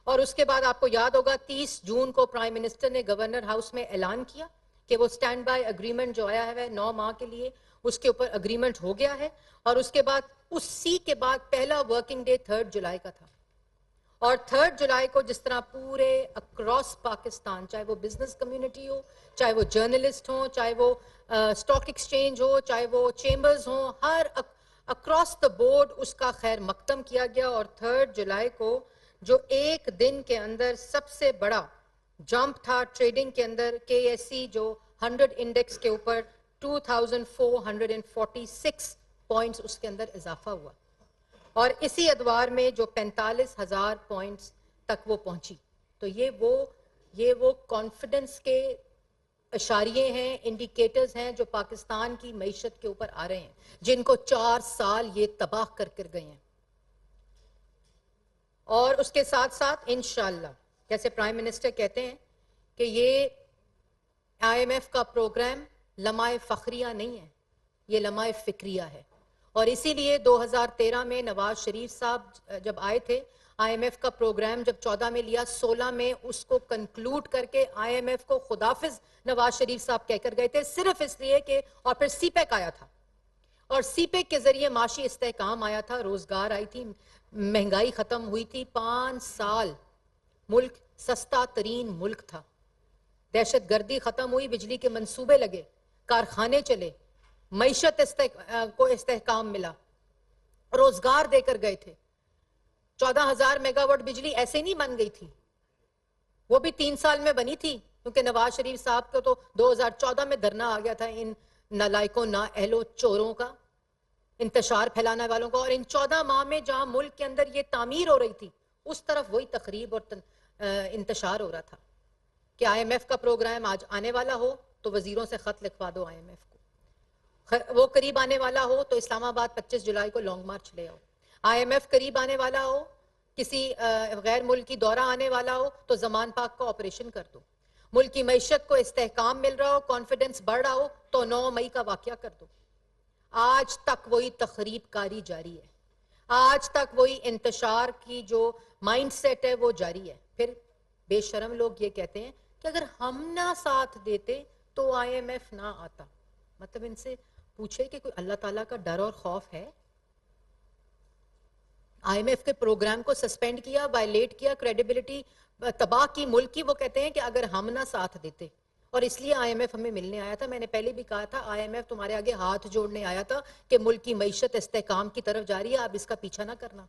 اور اس کے بعد آپ کو یاد ہوگا 30 جون کو پرائم منسٹر نے گورنر ہاؤس میں اعلان کیا کہ وہ سٹینڈ بائی اگریمنٹ جو آیا ہے 9 ماہ کے لیے اس کے اوپر اگریمنٹ ہو گیا ہے. اور اس کے بعد اسی کے بعد پہلا ورکنگ ڈے 3 جولائی کا تھا. اور 3 جولائی کو جس طرح پورے اکراس پاکستان، چاہے وہ بزنس کمیونٹی ہو، چاہے وہ جرنلسٹ ہوں، چاہے وہ سٹاک ایکسچینج ہو، چاہے وہ چیمبرز ہوں، ہر اکراس دا بورڈ اس کا خیر مقدم کیا گیا. اور 3 جولائی کو جو ایک دن کے اندر سب سے بڑا جمپ تھا ٹریڈنگ کے اندر، KSE جو 100 انڈیکس کے اوپر 2446 پوائنٹس اس کے اندر اضافہ ہوا، اور اسی ادوار میں جو 45,000 پوائنٹس تک وہ پہنچی. تو یہ وہ کانفیڈنس کے اشاریے ہیں، انڈیکیٹرز ہیں جو پاکستان کی معیشت کے اوپر آ رہے ہیں، جن کو 4 سال یہ تباہ کر گئے ہیں. اور اس کے ساتھ ساتھ انشاءاللہ جیسے پرائم منسٹر کہتے ہیں کہ یہ IMF کا پروگرام لمحہ فخریہ نہیں ہے، یہ لمحہ فکریہ ہے. اور اسی لیے 2013 میں نواز شریف صاحب جب آئے تھے، IMF کا پروگرام جب 14 میں لیا، 16 میں اس کو کنکلوڈ کر کے IMF کو خدافظ نواز شریف صاحب کہہ کر گئے تھے، صرف اس لیے کہ اور پھر سی پیک آیا تھا، اور سی پیک کے ذریعے معاشی استحکام آیا تھا، روزگار آئی تھی، مہنگائی ختم ہوئی تھی. 5 سال ملک سستا ترین ملک تھا، دہشت گردی ختم ہوئی، بجلی کے منصوبے لگے، کارخانے چلے، معیشت کو استحکام ملا، روزگار دے کر گئے تھے. 14,000 میگا واٹ بجلی ایسے نہیں بن گئی تھی، وہ بھی 3 سال میں بنی تھی، کیونکہ نواز شریف صاحب کو تو 2014 میں دھرنا آ گیا تھا ان نالائکوں نااہلوں چوروں کا، انتشار پھیلانے والوں کا. اور ان 14 ماہ میں جہاں ملک کے اندر یہ تعمیر ہو رہی تھی، اس طرف وہی تخریب اور انتشار ہو رہا تھا کہ IMF کا پروگرام آج آنے والا ہو تو وزیروں سے خط لکھوا دو IMF کو، وہ قریب آنے والا ہو تو اسلام آباد 25 جولائی کو لانگ مارچ لے آؤ. IMF قریب آنے والا ہو، کسی غیر ملکی دورہ آنے والا ہو تو زمان پاک کا آپریشن کر دو. ملک کی معیشت کو استحکام مل رہا ہو، کانفیڈنس بڑھ رہا ہو تو 9 مئی کا واقعہ کر دو. آج تک وہی تخریب کاری جاری ہے، آج تک وہی انتشار کی جو مائنڈ سیٹ ہے وہ جاری ہے. پھر بے شرم لوگ یہ کہتے ہیں کہ اگر ہم نہ ساتھ دیتے تو IMF نہ آتا. مطلب ان سے پوچھے کہ کوئی اللہ تعالیٰ کا ڈر اور خوف ہے؟ IMF کے پروگرام کو سسپینڈ کیا، وائلیٹ کیا، کریڈیبلٹی تباہ کی ملک کی. وہ کہتے ہیں کہ اگر ہم نہ ساتھ دیتے، اور اس لیے IMF ہمیں ملنے آیا تھا. میں نے پہلے بھی کہا تھا IMF تمہارے آگے ہاتھ جوڑنے آیا تھا کہ ملک کی معیشت استحکام کی طرف جاری ہے، اب اس کا پیچھا نہ کرنا،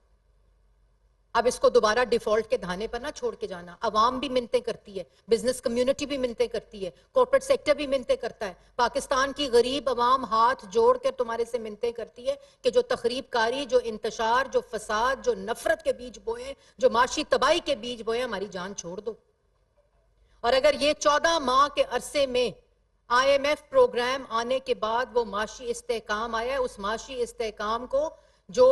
اب اس کو دوبارہ ڈیفالٹ کے دھانے پر نہ چھوڑ کے جانا. عوام بھی منتیں کرتی ہے، بزنس کمیونٹی بھی منتیں کرتی ہے، کارپوریٹ سیکٹر بھی منتیں کرتا ہے. پاکستان کی غریب عوام ہاتھ جوڑ کر تمہارے سے منتیں کرتی ہے کہ جو تخریب کاری، جو انتشار، جو فساد، جو نفرت کے بیج بوئے، جو معاشی تباہی کے بیج بوئے، ہماری جان چھوڑ دو. اور اگر یہ 14 ماہ کے عرصے میں IMF پروگرام آنے کے بعد وہ معاشی استحکام آیا ہے، اس معاشی استحکام کو جو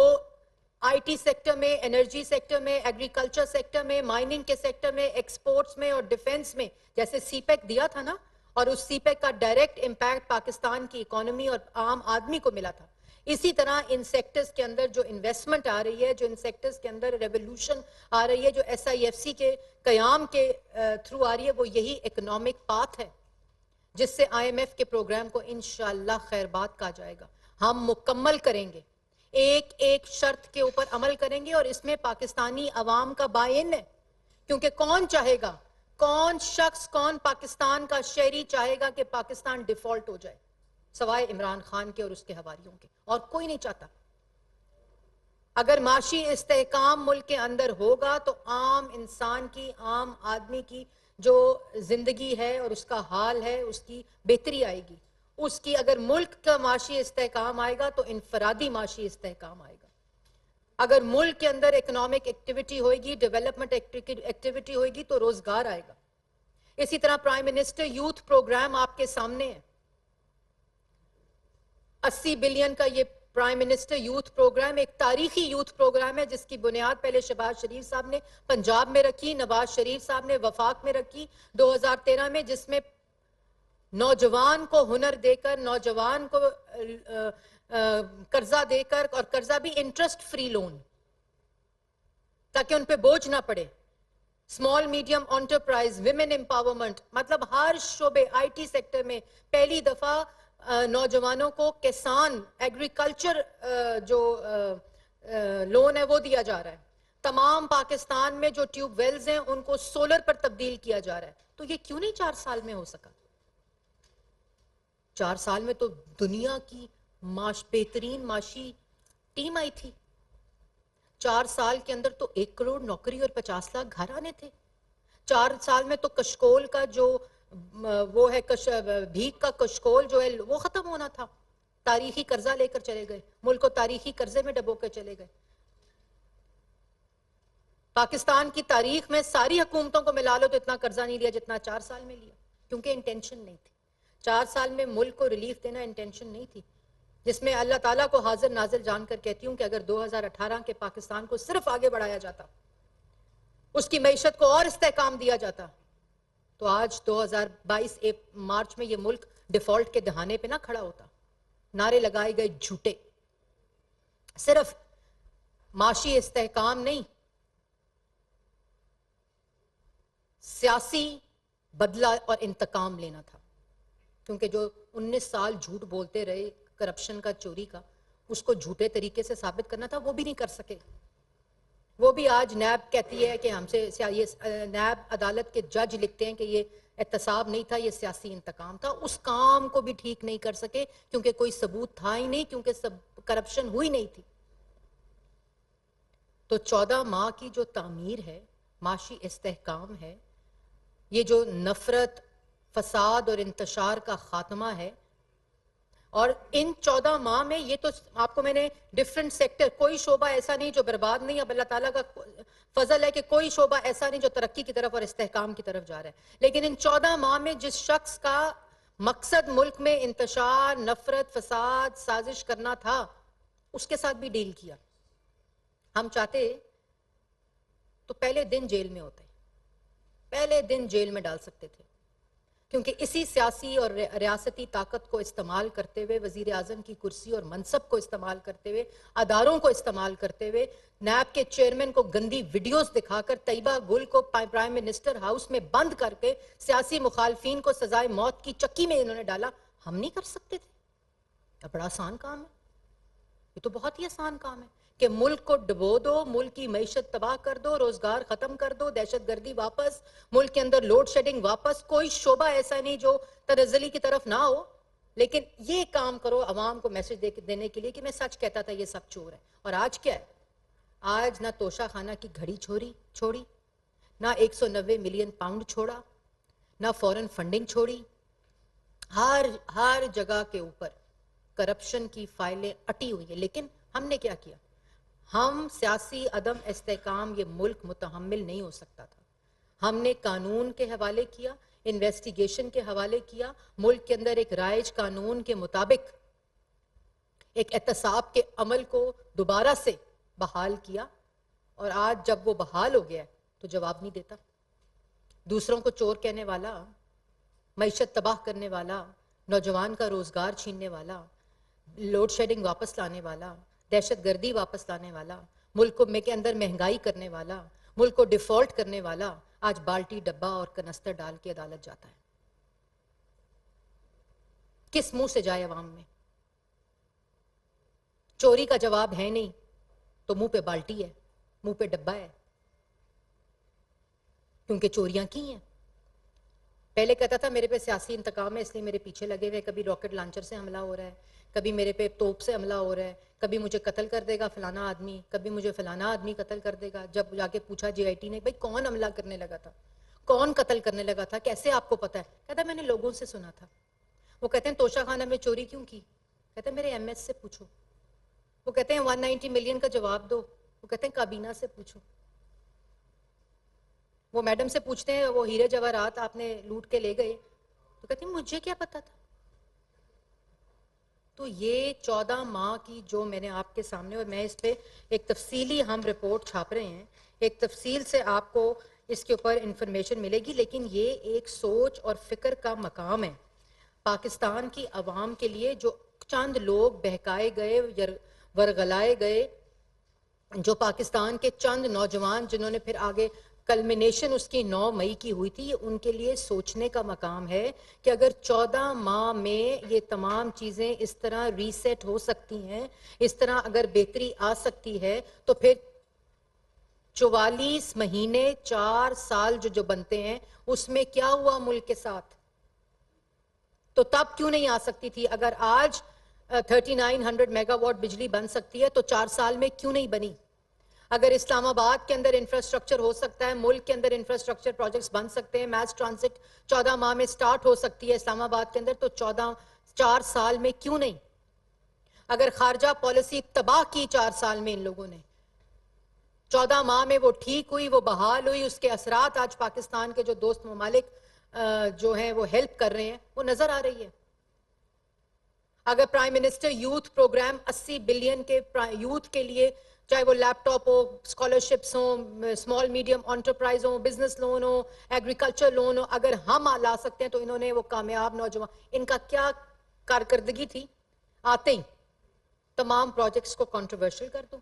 IT سیکٹر میں، انرجی سیکٹر میں، ایگریکلچر سیکٹر میں، مائننگ کے سیکٹر میں، ایکسپورٹس میں اور ڈیفنس میں جیسے سی پیک دیا تھا نا، اور اس سی پیک کا ڈائریکٹ امپیکٹ پاکستان کی اکانومی اور عام آدمی کو ملا تھا، اسی طرح ان سیکٹرز کے اندر جو انویسٹمنٹ آ رہی ہے، جو ان سیکٹرز کے اندر ریولوشن آ رہی ہے، جو SIFC کے قیام کے تھرو آ رہی ہے، وہ یہی اکنامک پاتھ ہے جس سے IMF کے پروگرام کو انشاءاللہ خیر بات کہا جائے گا. ہم مکمل کریں گے، ایک ایک شرط کے اوپر عمل کریں گے، اور اس میں پاکستانی عوام کا بائن ہے. کیونکہ کون چاہے گا، کون شخص، کون پاکستان کا شہری چاہے گا کہ پاکستان ڈیفالٹ ہو جائے، سوائے عمران خان کے اور اس کے حواریوں کے، اور کوئی نہیں چاہتا. اگر معاشی استحکام ملک کے اندر ہوگا تو عام انسان کی، عام آدمی کی جو زندگی ہے اور اس کا حال ہے، اس کی بہتری آئے گی. اس کی اگر ملک کا معاشی استحکام آئے گا تو انفرادی معاشی استحکام آئے گا. اگر ملک کے اندر اکنامک ایکٹیویٹی ہوئے گی، ڈیولپمنٹ ایکٹیویٹی ہوئے گی تو روزگار آئے گا. اسی طرح پرائم منسٹر یوتھ پروگرام آپ کے سامنے ہے. 80 بلین کا یہ پرائم منسٹر یوتھ پروگرام ایک تاریخی یوتھ پروگرام ہے، جس کی بنیاد پہلے شہباز شریف صاحب نے پنجاب میں رکھی، نواز شریف صاحب نے وفاق میں رکھی 2013 میں، جس میں نوجوان کو ہنر دے کر، نوجوان کو قرضہ دے کر، اور قرضہ بھی انٹرسٹ فری لون، تاکہ ان پہ بوجھ نہ پڑے. Small medium enterprise, women empowerment, مطلب ہر شعبے IT سیکٹر میں پہلی دفعہ نوجوانوں کو کسان ایگریکلچر جو لون ہے وہ دیا جا رہا ہے. تمام پاکستان میں جو ٹیوب ویلز ہیں ان کو سولر پر تبدیل کیا جا رہا ہے. تو یہ کیوں نہیں 4 سال میں ہو سکا؟ 4 سال میں تو دنیا کی بہترین معاشی ٹیم آئی تھی. 4 سال کے اندر تو 1 کروڑ نوکری اور 50 لاکھ گھر آنے تھے. 4 سال میں تو کشکول کا جو وہ ہے بھیک کا کشکول جو ہے وہ ختم ہونا تھا. تاریخی قرضہ لے کر چلے گئے، ملک کو تاریخی قرضے میں ڈبو کر چلے گئے. پاکستان کی تاریخ میں ساری حکومتوں کو ملا لو تو اتنا قرضہ نہیں لیا جتنا 4 سال میں لیا، کیونکہ انٹینشن نہیں تھی. 4 سال میں ملک کو ریلیف دینا انٹینشن نہیں تھی، جس میں اللہ تعالیٰ کو حاضر ناظر جان کر کہتی ہوں کہ اگر 2018 کے پاکستان کو صرف آگے بڑھایا جاتا، اس کی معیشت کو اور استحکام دیا جاتا، تو آج 2022 مارچ میں یہ ملک ڈیفالٹ کے دہانے پہ نہ کھڑا ہوتا. نعرے لگائے گئے جھوٹے. صرف معاشی استحکام نہیں، سیاسی بدلہ اور انتقام لینا تھا. کیونکہ جو 19 سال جھوٹ بولتے رہے کرپشن کا، چوری کا، اس کو جھوٹے طریقے سے ثابت کرنا تھا، وہ بھی نہیں کر سکے. وہ بھی آج نیب کہتی ہے کہ ہم سے نیب عدالت کے جج لکھتے ہیں کہ یہ احتساب نہیں تھا، یہ سیاسی انتقام تھا. اس کام کو بھی ٹھیک نہیں کر سکے کیونکہ کوئی ثبوت تھا ہی نہیں، کیونکہ کرپشن ہوئی نہیں تھی. تو 14 ماہ کی جو تعمیر ہے، معاشی استحکام ہے، یہ جو نفرت، فساد اور انتشار کا خاتمہ ہے، اور ان 14 ماہ میں یہ تو آپ کو میں نے ڈیفرنٹ سیکٹر، کوئی شعبہ ایسا نہیں جو برباد نہیں. اب اللہ تعالیٰ کا فضل ہے کہ کوئی شعبہ ایسا نہیں جو ترقی کی طرف اور استحکام کی طرف جا رہا ہے. لیکن ان 14 ماہ میں جس شخص کا مقصد ملک میں انتشار، نفرت، فساد، سازش کرنا تھا، اس کے ساتھ بھی ڈیل کیا. ہم چاہتے تو پہلے دن جیل میں ہوتے، پہلے دن جیل میں ڈال سکتے تھے. کیونکہ اسی سیاسی اور ریاستی طاقت کو استعمال کرتے ہوئے، وزیر اعظم کی کرسی اور منصب کو استعمال کرتے ہوئے، اداروں کو استعمال کرتے ہوئے، نیب کے چیئرمین کو گندی ویڈیوز دکھا کر، طیبہ گل کو پرائم منسٹر ہاؤس میں بند کر کے، سیاسی مخالفین کو سزائے موت کی چکی میں انہوں نے ڈالا. ہم نہیں کر سکتے تھے؟ یہ بڑا آسان کام ہے. یہ تو بہت ہی آسان کام ہے کہ ملک کو ڈبو دو، ملک کی معیشت تباہ کر دو، روزگار ختم کر دو، دہشت گردی واپس، ملک کے اندر لوڈ شیڈنگ واپس. کوئی شعبہ ایسا نہیں جو تنزلی کی طرف نہ ہو. لیکن یہ کام کرو عوام کو میسج دینے کے لیے کہ میں سچ کہتا تھا، یہ سب چور ہے. اور آج کیا ہے؟ آج نہ توشہ خانہ کی گھڑی چھوڑی، نہ 190 ملین پاؤنڈ چھوڑا، نہ فورن فنڈنگ چھوڑی. ہر جگہ کے اوپر کرپشن کی فائلیں اٹی ہوئی ہیں. لیکن ہم نے کیا کیا؟ ہم سیاسی عدم استحکام یہ ملک متحمل نہیں ہو سکتا تھا. ہم نے قانون کے حوالے کیا، انویسٹیگیشن کے حوالے کیا، ملک کے اندر ایک رائج قانون کے مطابق ایک احتساب کے عمل کو دوبارہ سے بحال کیا. اور آج جب وہ بحال ہو گیا تو جواب نہیں دیتا. دوسروں کو چور کہنے والا، معیشت تباہ کرنے والا، نوجوان کا روزگار چھیننے والا، لوڈ شیڈنگ واپس لانے والا، دہشت گردی واپس لانے والا، ملک میں کے اندر مہنگائی کرنے والا، ملک کو ڈیفالٹ کرنے والا، آج بالٹی ڈبہ اور کنستر ڈال کے عدالت جاتا ہے. کس منہ سے جائے عوام میں؟ چوری کا جواب ہے نہیں تو منہ پہ بالٹی ہے، منہ پہ ڈبہ ہے، کیونکہ چوریاں کی ہیں. پہلے کہتا تھا میرے پہ سیاسی انتقام ہے اس لیے میرے پیچھے لگے ہوئے، کبھی راکٹ لانچر سے حملہ ہو رہا ہے، کبھی میرے پہ توپ سے حملہ ہو رہا ہے، کبھی مجھے قتل کر دے گا فلانا آدمی، کبھی مجھے فلانا آدمی قتل کر دے گا. جب جا کے پوچھا جی آئی ٹی نے، بھائی کون حملہ کرنے لگا تھا، کون قتل کرنے لگا تھا، کیسے آپ کو پتا ہے؟ کہتا میں نے لوگوں سے سنا تھا. وہ کہتے ہیں توشہ خانہ میں چوری کیوں کی؟ کہتے ہیں میرے ایم ایس سے پوچھو. وہ کہتے ہیں 190 ملین کا جواب دو. وہ کہتے ہیں کابینہ سے پوچھو. وہ میڈم سے پوچھتے ہیں وہ ہیرے جواہرات آپ نے لوٹ کے لے گئے، تو کہتے ہیں مجھے کیا پتا تھا. تو یہ 14 ماہ کی جو میں نے آپ کے سامنے، اور میں اس پہ ایک تفصیلی ہم رپورٹ چھاپ رہے ہیں، ایک تفصیل سے آپ کو اس کے اوپر انفارمیشن ملے گی. لیکن یہ ایک سوچ اور فکر کا مقام ہے پاکستان کی عوام کے لیے، جو چند لوگ بہکائے گئے، ورغلائے گئے، جو پاکستان کے چند نوجوان جنہوں نے پھر آگے کلمنیشن اس کی 9 مئی کی ہوئی تھی، ان کے لیے سوچنے کا مقام ہے کہ اگر 14 ماہ میں یہ تمام چیزیں اس طرح ریسیٹ ہو سکتی ہیں، اس طرح اگر بہتری آ سکتی ہے، تو پھر 44 مہینے 4 سال جو بنتے ہیں اس میں کیا ہوا ملک کے ساتھ؟ تو تب کیوں نہیں آ سکتی تھی؟ اگر آج 3900 میگا واٹ بجلی بن سکتی ہے تو 4 سال میں کیوں نہیں بنی؟ اگر اسلام آباد کے اندر انفراسٹرکچر ہو سکتا ہے، ملک کے اندر انفراسٹرکچر پروجیکٹس بن سکتے ہیں، میس ٹرانزٹ 14 ماہ میں سٹارٹ ہو سکتی ہے اسلام آباد کے اندر، تو 4 سال میں کیوں نہیں؟ اگر خارجہ پالیسی تباہ کی 4 سال میں ان لوگوں نے، 14 ماہ میں وہ ٹھیک ہوئی، وہ بحال ہوئی، اس کے اثرات آج پاکستان کے جو دوست ممالک جو ہیں وہ ہیلپ کر رہے ہیں، وہ نظر آ رہی ہے. اگر prime minister youth programme 80 billion کے یوتھ کے لیے چاہے وہ لیپ ٹاپ ہو, اسکالرشپس ہوں, اسمال میڈیم انٹرپرائز ہوں, بزنس لون ہو, ایگریکلچر لون ہو, اگر ہم لا سکتے ہیں تو انہوں نے وہ کامیاب نوجوان, ان کا کیا کارکردگی تھی, آتے ہی تمام پروجیکٹس کو کنٹروورشل کر دو,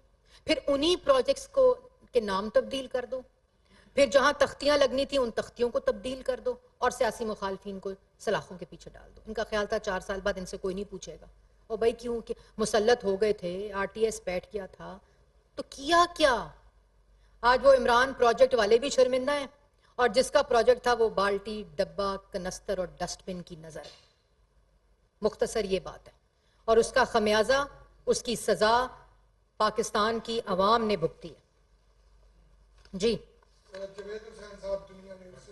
پھر انہی پروجیکٹس کو کے نام تبدیل کر دو, پھر جہاں تختیاں لگنی تھیں ان تختیوں کو تبدیل کر دو, اور سیاسی مخالفین کو سلاخوں کے پیچھے ڈال دو. ان کا خیال تھا 4 سال بعد ان سے کوئی نہیں پوچھے گا, اور بھائی کیوں کہ مسلط ہو گئے تھے, آر ٹی ایس بیٹھ گیا تھا, تو کیا آج وہ عمران پروجیکٹ والے بھی شرمندہ ہیں, اور جس کا پروجیکٹ تھا وہ بالٹی, ڈبہ, کنستر اور ڈسٹ بن کی نظر ہے. مختصر یہ بات ہے, اور اس کا خمیازہ, اس کی سزا پاکستان کی عوام نے بھگتی ہے. جی جاوید حسین صاحب دنیا نیوز سے.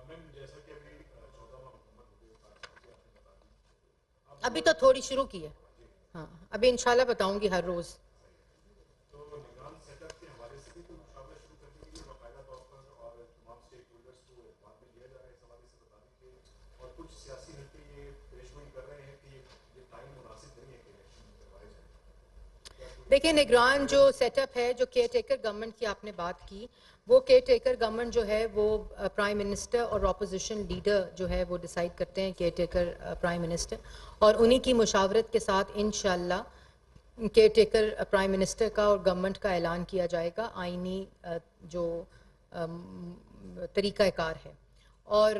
میم جیسا کہ ابھی 14واں حکومت ہوگی, ابھی تو تھوڑی شروع کی ہے, ہاں ابھی انشاءاللہ بتاؤں گی ہر روز. تو نگران سیٹ اپ کے حوالے سے بھی کوئی مشاورہ شروع کر دی گئی باقاعدہ طور پر, اور تمام اسٹیک ہولڈرس کو اعتماد میں لیا جا رہا ہے اس حوالے سے بتا دیجیے, اور کچھ سیاسی حلقے یہ پیشگوئی کر رہے ہیں کہ یہ ٹائم مناسب نہیں ہے کہ الیکشن کروائے جائیں. دیکھیں نگران جو سیٹ اپ ہے, جو کیئر ٹیکر گورنمنٹ کی آپ نے بات کی, وہ کیئر ٹیکر گورنمنٹ جو ہے وہ پرائم منسٹر اور اپوزیشن لیڈر جو ہے وہ ڈیسائیڈ کرتے ہیں, کیئر ٹیکر پرائم منسٹر, اور انہی کی مشاورت کے ساتھ انشاءاللہ کیئر ٹیکر پرائم منسٹر کا اور گورنمنٹ کا اعلان کیا جائے گا, آئینی جو طریقہ کار ہے. اور